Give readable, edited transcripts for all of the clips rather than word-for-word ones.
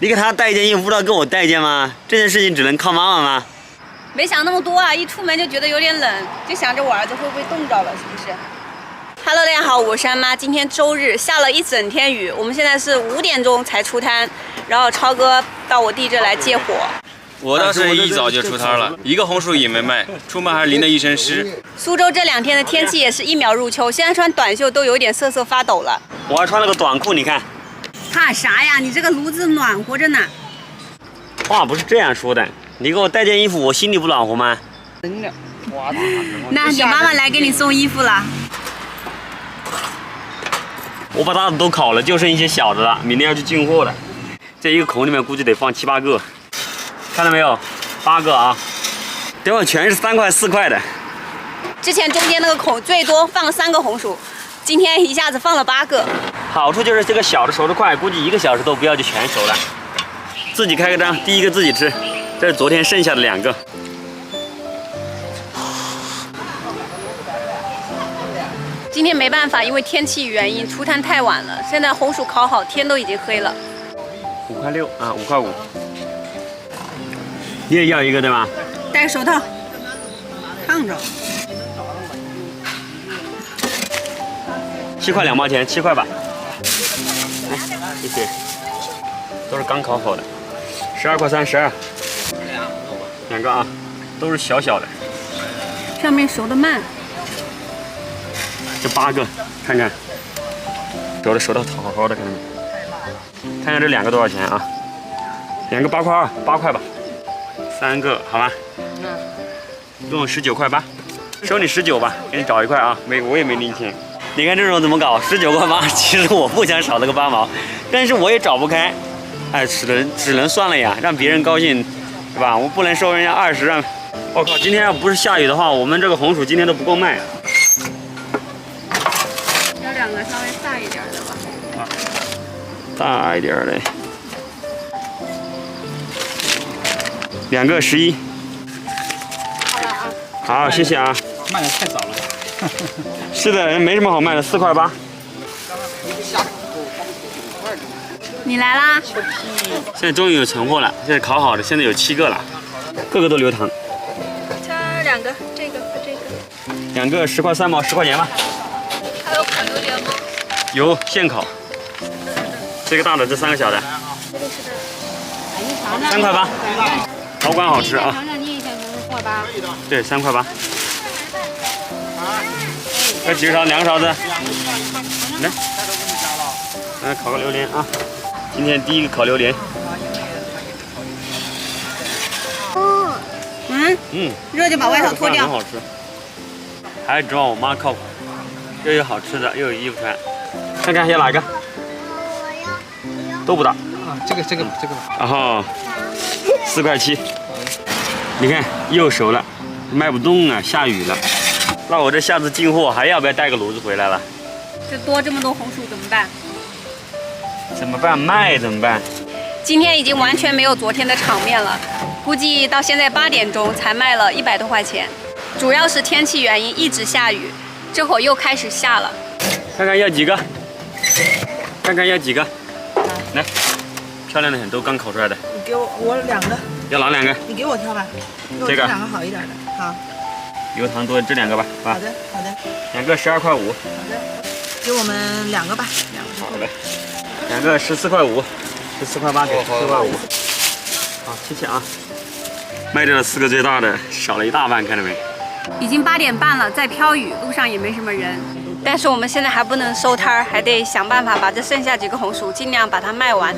你给他带一件衣服，不知道给我带一件吗？这件事情只能靠妈妈吗？没想那么多啊，一出门就觉得有点冷，就想着我儿子会不会冻着了，是不是 ？Hello， 大家好，我是安妈。今天周日，下了一整天雨，我们现在是5点钟才出摊，然后超哥到我弟这来借火。我倒是一早就出摊了，一个红薯也没卖，出门还淋了一身湿。苏州这2天的天气也是一秒入秋，现在穿短袖都有点瑟瑟发抖了。我还穿了个短裤，你看。怕啥呀？你这个炉子暖和着呢。话不是这样说的，你给我带件衣服，我心里不暖和吗？那你妈妈来给你送衣服了。我把大的都烤了，就剩一些小的了，明天要去进货了。这一个孔里面估计得放7、8个，看到没有？8个啊！等会全是3块、4块的。之前中间那个孔最多放了3个红薯，今天一下子放了8个。好处就是这个小的熟得快，估计1个小时都不要就全熟了。自己开个张，第一个自己吃。这是昨天剩下的2个。今天没办法，因为天气原因出摊太晚了。现在红薯烤好，天都已经黑了。5块6啊，5块5。你也要一个对吧？戴手套，烫着。7块2毛钱，7块吧。来，谢谢。都是刚烤好的。12块3，12。2个啊，都是小小的。上面熟得慢。这8个，看看，熟的好好的，看到没？看看这2个多少钱啊？2个8块2，8块吧。3个好吧？一共19块8，收你19吧，给你找1块啊，我也没零钱。你看这种怎么搞？19块8，其实我不想少那个8毛，但是我也找不开，哎，只能算了呀，让别人高兴，对吧？我不能收人家20，让，我靠，今天要不是下雨的话，我们这个红薯今天都不够卖。要2个稍微大一点的吧。大一点的，2个11。好了啊。好，谢谢啊。卖的太早了。是的，没什么好卖的，4块8。你来啦！现在终于有存货了，现在烤好的，现在有7个了，个个都流糖。这2个，这个和这个。 2个10块3毛，10块钱吧。还有烤榴莲吗？有现烤。这个大的，这3个小的。3块8，好管好吃啊。尝尝，你也想尝尝吧？对，3块8。这几个勺，2个勺子。来，来烤个榴莲啊！今天第一个烤榴莲。热就把外头脱掉。很好吃。还是指望我妈靠谱，又有好吃的，又有衣服穿。看看要哪个？都不大。啊，这个吧。然后4块7，你看又熟了，卖不动啊，下雨了。那我这下次进货还要不要带个炉子回来了？这么多红薯怎么办？怎么办？卖怎么办？今天已经完全没有昨天的场面了，估计到现在8点钟才卖了100多块钱。主要是天气原因，一直下雨，这会儿又开始下了。看看要几个？看看要几个？来，漂亮的很，都刚烤出来的。你给我2个，要哪2个？你给我挑吧，给我这个挑2个好一点的。好，油糖多，这2个吧，啊好的，好的， 2个12块5。好的，给我们2个吧，2个。好嘞，2个14块5，14块8给14块5。好，谢谢啊。卖掉了4个最大的，少了一大半，看到没？已经8点半了，在飘雨，路上也没什么人。但是我们现在还不能收摊儿，还得想办法把这剩下几个红薯尽量把它卖完。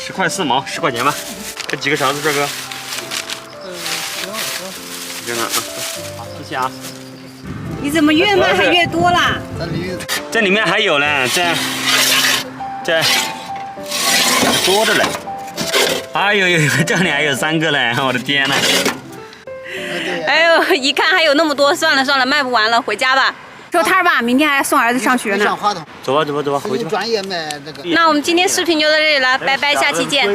10块4毛，10块钱吧。这几个勺子，帅哥？行了啊，好，谢谢啊。你怎么越卖还越多啦？这里面还有呢，这多着嘞。哎呦，这里还有3个嘞，我的天呐！哎呦，一看还有那么多，算了，卖不完了，回家吧，收摊吧，明天还要送儿子上学呢。走吧，回去吧。专业卖那个。那我们今天视频就到这里了，拜拜，下期见。